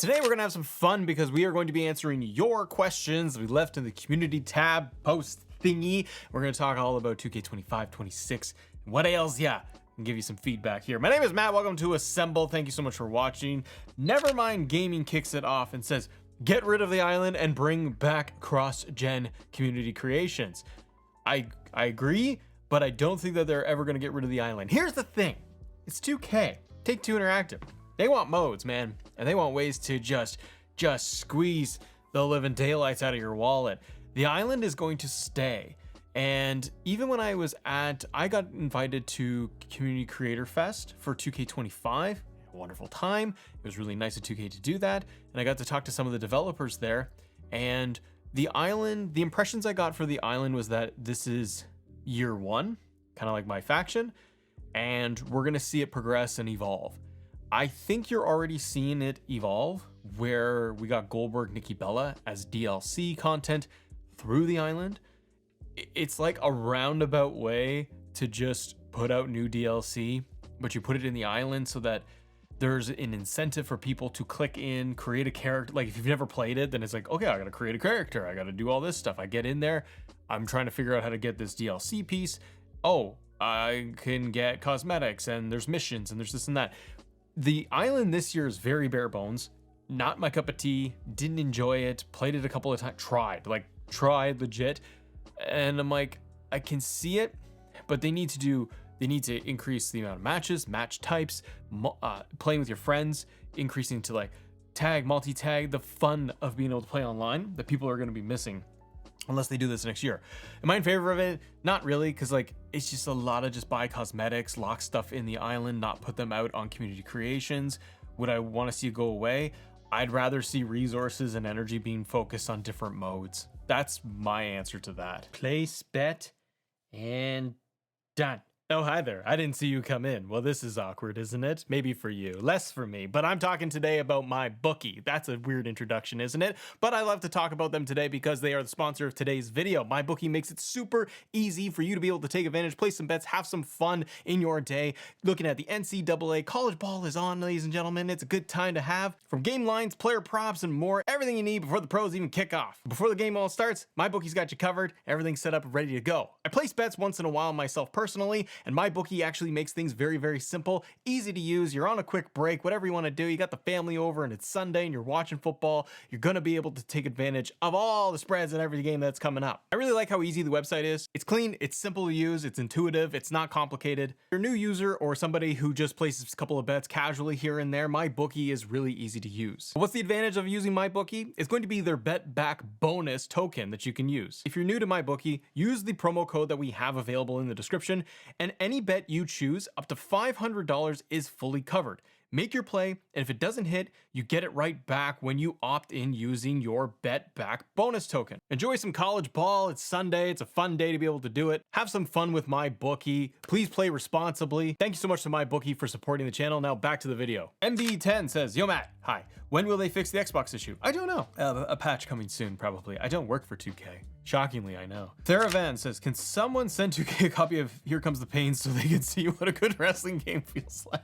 Today we're gonna have some fun because we are going to be answering your questions we left in the community tab post thingy. We're gonna talk all about 2K25, 26, and what ails ya, and give you some feedback here. My name is Matt, welcome to Assemble. Thank you so much for watching. Nevermind Gaming kicks it off and says, get rid of the island and bring back cross-gen community creations. I agree, but I don't think that they're ever gonna get rid of the island. Here's the thing, it's 2K, Take-Two Interactive. They want modes, man, and they want ways to just squeeze the living daylights out of your wallet. The island is going to stay, and even when I got invited to Community Creator Fest for 2K25, a wonderful time. It was really nice of 2K to do that, and I got to talk to some of the developers there, and the island, the impressions I got for the island was that this is year one, kind of like my faction, and we're gonna see it progress and evolve. I think you're already seeing it evolve, where we got Goldberg, Nikki Bella as DLC content through the island. It's like a roundabout way to just put out new DLC, but you put it in the island so that there's an incentive for people to click in, create a character. Like if you've never played it, then it's like, okay, I gotta create a character. I gotta do all this stuff. I get in there, I'm trying to figure out how to get this DLC piece. Oh, I can get cosmetics and there's missions and there's this and that. The island this year is very bare bones, not my cup of tea, didn't enjoy it, played it a couple of times, tried legit. And I'm like, I can see it, but they need to increase the amount of matches, match types, playing with your friends, increasing to like tag, multi-tag, the fun of being able to play online that people are going to be missing unless they do this next year. Am I in favor of it? Not really, because like it's just a lot of just buy cosmetics, lock stuff in the island, not put them out on community creations. Would I want to see it go away? I'd rather see resources and energy being focused on different modes. That's my answer to that. Place bet and done. Oh, hi there. I didn't see you come in. Well, this is awkward, isn't it? Maybe for you, less for me. But I'm talking today about MyBookie. That's a weird introduction, isn't it? But I love to talk about them today because they are the sponsor of today's video. MyBookie makes it super easy for you to be able to take advantage, place some bets, have some fun in your day. Looking at the NCAA, college ball is on, ladies and gentlemen. It's a good time to have. From game lines, player props, and more, everything you need before the pros even kick off. Before the game all starts, MyBookie's got you covered. Everything's set up and ready to go. I place bets once in a while myself personally, and MyBookie actually makes things very, very simple, easy to use. You're on a quick break, whatever you want to do. You got the family over and it's Sunday and you're watching football. You're going to be able to take advantage of all the spreads in every game that's coming up. I really like how easy the website is. It's clean, it's simple to use, it's intuitive, it's not complicated. If you're a new user or somebody who just places a couple of bets casually here and there, MyBookie is really easy to use. What's the advantage of using MyBookie? It's going to be their bet back bonus token that you can use. If you're new to MyBookie, use the promo code that we have available in the description, and any bet you choose up to $500 is fully covered. Make your play, and if it doesn't hit, you get it right back when you opt in using your bet back bonus token. Enjoy some college ball. It's Sunday. It's a fun day to be able to do it. Have some fun with MyBookie. Please play responsibly. Thank you so much to MyBookie for supporting the channel. Now back to the video. MB10 says, yo Matt, hi. When will they fix the Xbox issue? I don't know. A patch coming soon, probably. I don't work for 2K. Shockingly, I know. Theravan says, can someone send 2K a copy of Here Comes the Pain so they can see what a good wrestling game feels like?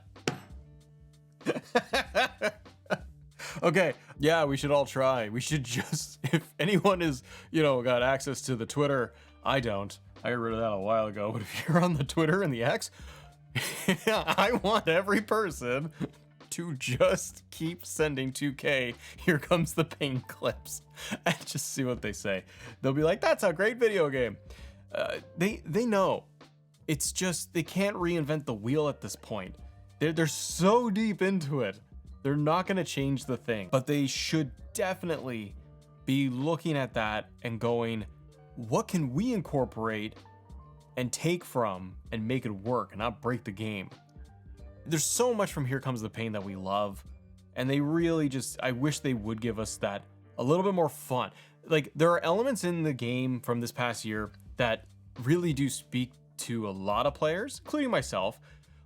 Okay, yeah, we should all try. We should just, if anyone is, got access to the Twitter, I don't. I got rid of that a while ago, but if you're on the Twitter and the X, I want every person to just keep sending 2K Here Comes the Pain clips and just see what they say. They'll be like, that's a great video game. They know. It's just, they can't reinvent the wheel at this point. They're so deep into it. They're not going to change the thing, but they should definitely be looking at that and going, what can we incorporate and take from and make it work and not break the game? There's so much from Here Comes the Pain that we love, and they really just, I wish they would give us that a little bit more fun. Like, there are elements in the game from this past year that really do speak to a lot of players, including myself.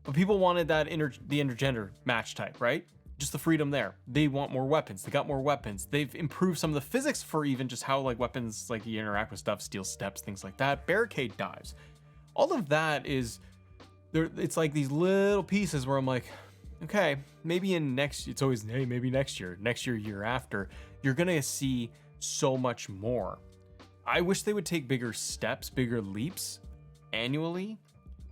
But people wanted that the intergender match type, right? Just the freedom there. They want more weapons. They got more weapons. They've improved some of the physics for even just how like weapons, like you interact with stuff, steel steps, things like that, barricade dives. All of that is there. It's like these little pieces where I'm like, okay, maybe in next, it's always, hey, maybe next year, year after, you're gonna see so much more. I wish they would take bigger steps, bigger leaps annually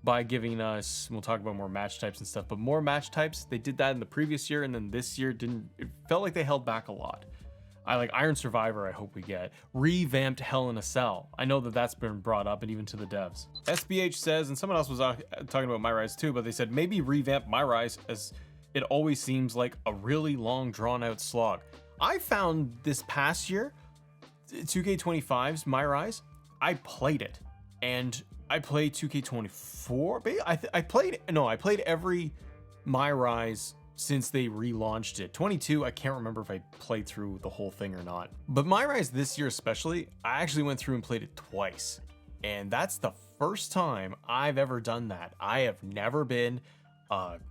by giving us, we'll talk about more match types and stuff, but more match types. They did that in the previous year, and then this year it felt like they held back a lot. I like Iron Survivor, I hope we get. Revamped Hell in a Cell. I know that that's been brought up, and even to the devs. SBH says, and someone else was talking about MyRise too, but they said maybe revamp MyRise, as it always seems like a really long drawn out slog. I found this past year, 2K25's MyRise, I played it, and I played 2K24, but I played every MyRise since they relaunched it. 22, I can't remember if I played through the whole thing or not. But MyRise this year especially, I actually went through and played it twice. And that's the first time I've ever done that. I have never been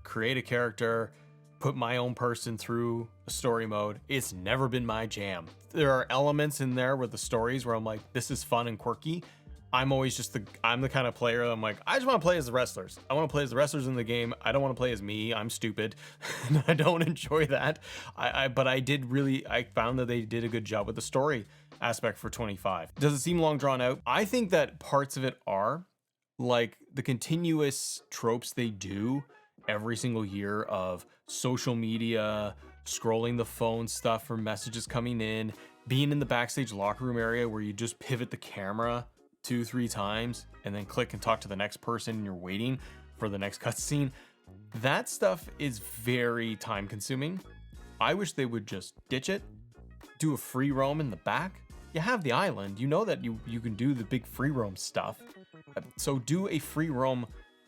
create a character, put my own person through a story mode. It's never been my jam. There are elements in there with the stories where I'm like, this is fun and quirky. I'm always I'm the kind of player that I'm like, I just want to play as the wrestlers. I want to play as the wrestlers in the game. I don't want to play as me. I'm stupid. And I don't enjoy that. But I found that they did a good job with the story aspect for 25. Does it seem long drawn out? I think that parts of it are, like the continuous tropes they do every single year of social media, scrolling the phone stuff for messages coming in, being in the backstage locker room area where you just pivot the camera 2-3 times and then click and talk to the next person and you're waiting for the next cutscene. That stuff is very time consuming. I wish they would just ditch it, do a free roam in the back. You have the island, you know that you can do the big free roam stuff. So do a free roam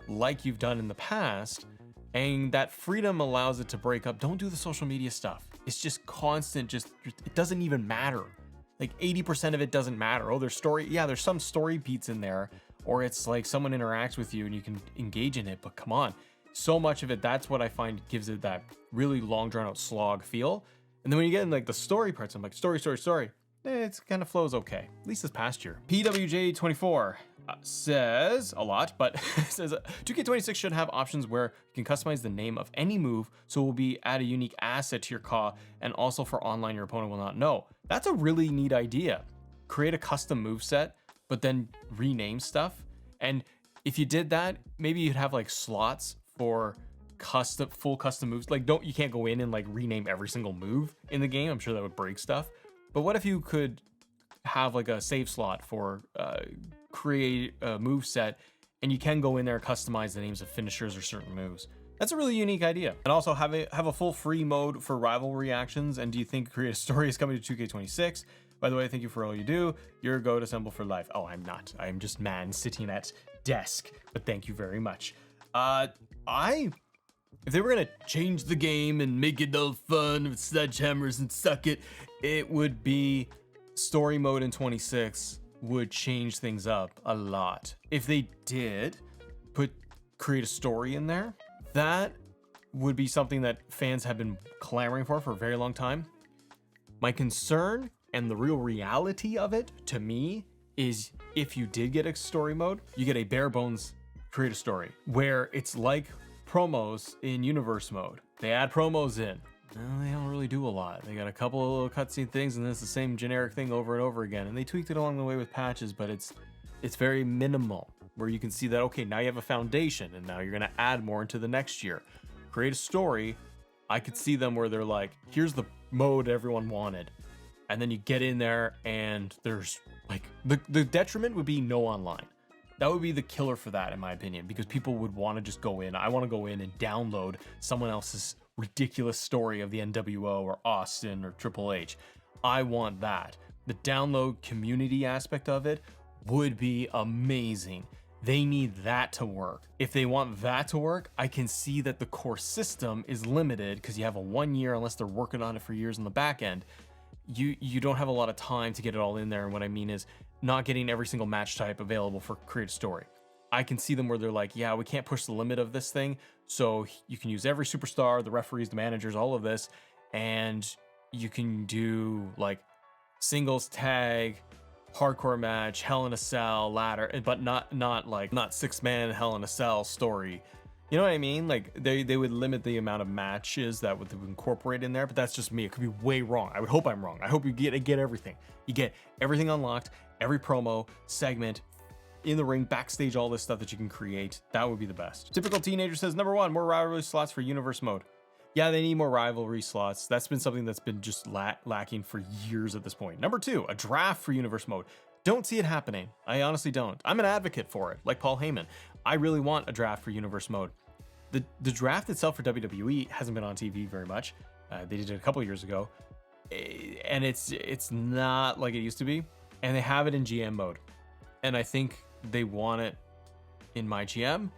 like you've done in the past, and that freedom allows it to break up. Don't do the social media stuff. It's just constant, it doesn't even matter. Like 80% of it doesn't matter. Oh, there's some story beats in there, or it's like someone interacts with you and you can engage in it, but come on. So much of it, that's what I find gives it that really long drawn out slog feel. And then when you get in like the story parts, I'm like, story. It kind of flows okay, at least this past year. PWJ24 says a lot, but says 2K26 should have options where you can customize the name of any move, so it will be add a unique asset to your CAW, and also for online your opponent will not know. That's a really neat idea. Create a custom move set, but then rename stuff. And if you did that, maybe you'd have like slots for full custom moves. Like you can't go in and like rename every single move in the game. I'm sure that would break stuff. But what if you could have like a save slot for create a move set, and you can go in there and customize the names of finishers or certain moves? That's a really unique idea. And also have a full free mode for rivalry actions. And do you think Create a Story is coming to 2K26? By the way, thank you for all you do. You're a goat, assemble for life. Oh, I'm not. I'm just man sitting at desk. But thank you very much. If they were gonna change the game and make it all fun with sledgehammers and suck it, it would be story mode in 26 would change things up a lot. If they did create a story in there, that would be something that fans have been clamoring for a very long time. My concern and the real reality of it to me is if you did get a story mode, you get a bare bones create a story where it's like promos in universe mode. They add promos in. Well, they don't really do a lot. They got a couple of little cutscene things, and then it's the same generic thing over and over again. And they tweaked it along the way with patches, but it's very minimal, where you can see that, okay, now you have a foundation, and now you're gonna add more into the next year. Create a story. I could see them where they're like, here's the mode everyone wanted. And then you get in there, and there's like, the detriment would be no online. That would be the killer for that, in my opinion, because people would want to just go in. I want to go in and download someone else's ridiculous story of the NWO or Austin or Triple H. I want that. The download community aspect of it would be amazing. They need that to work. If they want that to work, I can see that the core system is limited because you have a 1 year, unless they're working on it for years on the back end. You don't have a lot of time to get it all in there. And what I mean is not getting every single match type available for create a story. I can see them where they're like, yeah, we can't push the limit of this thing. So you can use every superstar, the referees, the managers, all of this. And you can do like singles tag, hardcore match, Hell in a Cell, ladder, but not 6-man Hell in a Cell story. You know what I mean? Like they would limit the amount of matches that would incorporate in there, but that's just me. It could be way wrong. I would hope I'm wrong. I hope you get everything. You get everything unlocked, every promo, segment, in the ring, backstage, all this stuff that you can create. That would be the best. Typical Teenager says, number 1, more rivalry slots for universe mode. Yeah, they need more rivalry slots. That's been something that's been just lacking for years at this point. Number 2, a draft for universe mode. Don't see it happening. I honestly don't. I'm an advocate for it, like Paul Heyman. I really want a draft for universe mode. The draft itself for WWE hasn't been on TV very much. They did it a couple years ago, and it's not like it used to be. And they have it in GM mode, and I think they want it in MyGM,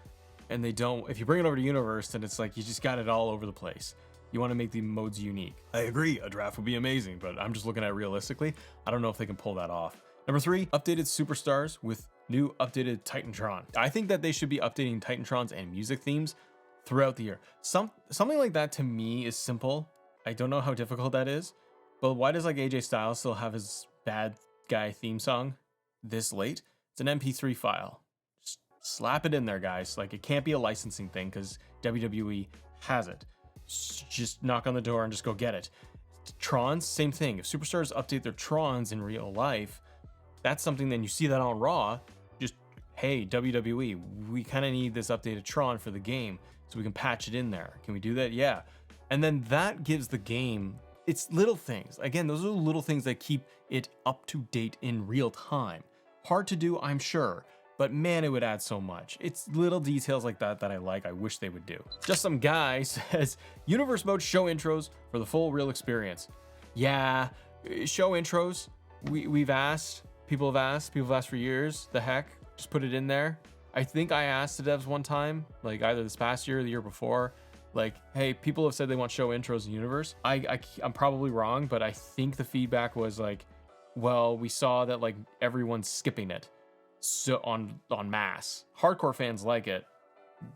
and they don't. If you bring it over to Universe, then it's like you just got it all over the place. You want to make the modes unique. I agree, a draft would be amazing, but I'm just looking at it realistically. I don't know if they can pull that off. Number 3, updated superstars with new updated Titantron. I think that they should be updating Titantrons and music themes throughout the year. Something like that to me is simple. I don't know how difficult that is, but why does like AJ Styles still have his bad guy theme song this late? It's an MP3 file. Just slap it in there, guys. Like, it can't be a licensing thing because WWE has it. Just knock on the door and just go get it. Trons, same thing. If superstars update their Trons in real life, that's something. Then you see that on Raw. Just, hey, WWE, we kind of need this updated Tron for the game so we can patch it in there. Can we do that? Yeah. And then that gives the game, it's little things. Again, those are the little things that keep it up to date in real time. Hard to do, I'm sure, but man, it would add so much. It's little details like that that I like. I wish they would do. Just some guy says, universe mode show intros for the full real experience. Yeah, show intros. We've asked, people have asked for years. The heck, just put it in there. I think I asked the devs one time, like either this past year or the year before, like, hey, people have said they want show intros in universe. I'm probably wrong, but I think the feedback was like, well, we saw that like everyone's skipping it, so on mass. Hardcore fans like it,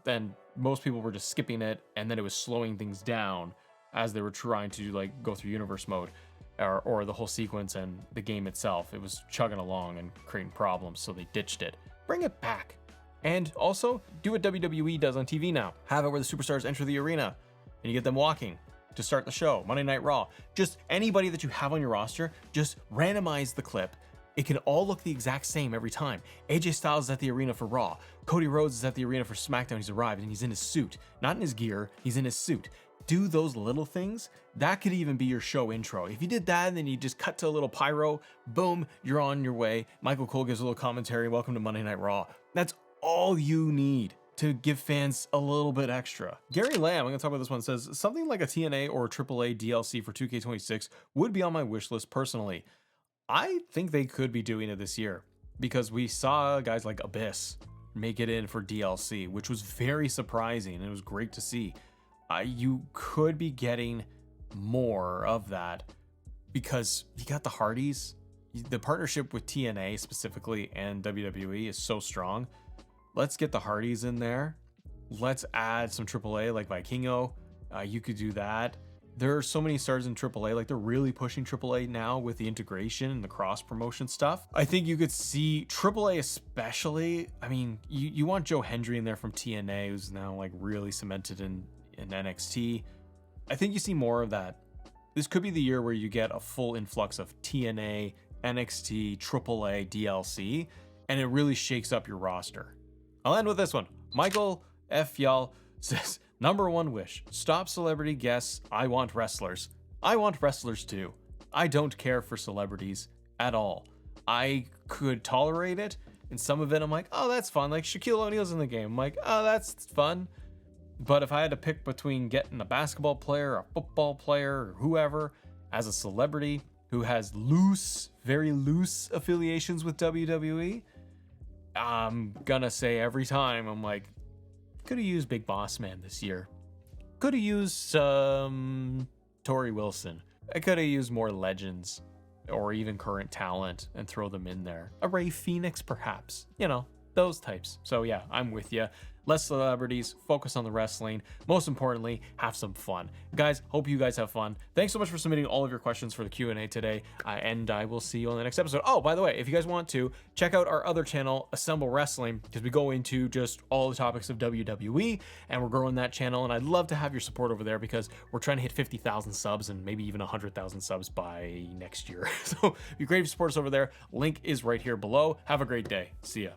then most people were just skipping it, and then it was slowing things down as they were trying to like go through universe mode, or the whole sequence and the game itself. It was chugging along and creating problems, so they ditched it. Bring it back. And also do what WWE does on TV now. Have it where the superstars enter the arena and you get them walking to start the show. Monday Night Raw. Just anybody that you have on your roster, just randomize the clip. It can all look the exact same every time. AJ Styles is at the arena for Raw. Cody Rhodes is at the arena for SmackDown. He's arrived and he's in his suit. Not in his gear, he's in his suit. Do those little things. That could even be your show intro. If you did that and then you just cut to a little pyro, boom, you're on your way. Michael Cole gives a little commentary. Welcome to Monday Night Raw. That's all you need to give fans a little bit extra. Gary Lamb, I'm gonna talk about this one, says something like a TNA or a AAA DLC for 2K26 would be on my wish list personally. I think they could be doing it this year because we saw guys like Abyss make it in for DLC, which was very surprising and it was great to see. You could be getting more of that because you got the Hardys. The partnership with TNA specifically and WWE is so strong. Let's get the Hardys in there. Let's add some AAA like Vikingo. You could do that. There are so many stars in AAA. Like, they're really pushing AAA now with the integration and the cross promotion stuff. I think you could see AAA especially. I mean, you want Joe Hendry in there from TNA, who's now like really cemented in NXT. I think you see more of that. This could be the year where you get a full influx of TNA, NXT, AAA, DLC, and it really shakes up your roster. I'll end with this one. Michael F. Y'all says, number 1 wish, stop celebrity guests. I want wrestlers. I want wrestlers too. I don't care for celebrities at all. I could tolerate it, and some of it I'm like, oh, that's fun. Like Shaquille O'Neal's in the game. I'm like, oh, that's fun. But if I had to pick between getting a basketball player, a football player, or whoever as a celebrity who has very loose affiliations with WWE, I'm gonna say every time, I'm like, could have used Big Boss Man this year. Could have used Tori Wilson. I could have used more legends or even current talent and throw them in there. A Ray Phoenix, perhaps. You know, those types. So yeah, I'm with you. less celebrities, focus on the wrestling. Most importantly, have some fun. Guys, hope you guys have fun. Thanks so much for submitting all of your questions for the Q&A today, and I will see you on the next episode. Oh, by the way, if you guys want to, check out our other channel, Assemble Wrestling, because we go into just all the topics of WWE, and we're growing that channel, and I'd love to have your support over there because we're trying to hit 50,000 subs and maybe even 100,000 subs by next year. So it'd be great if you support us over there. Link is right here below. Have a great day. See ya.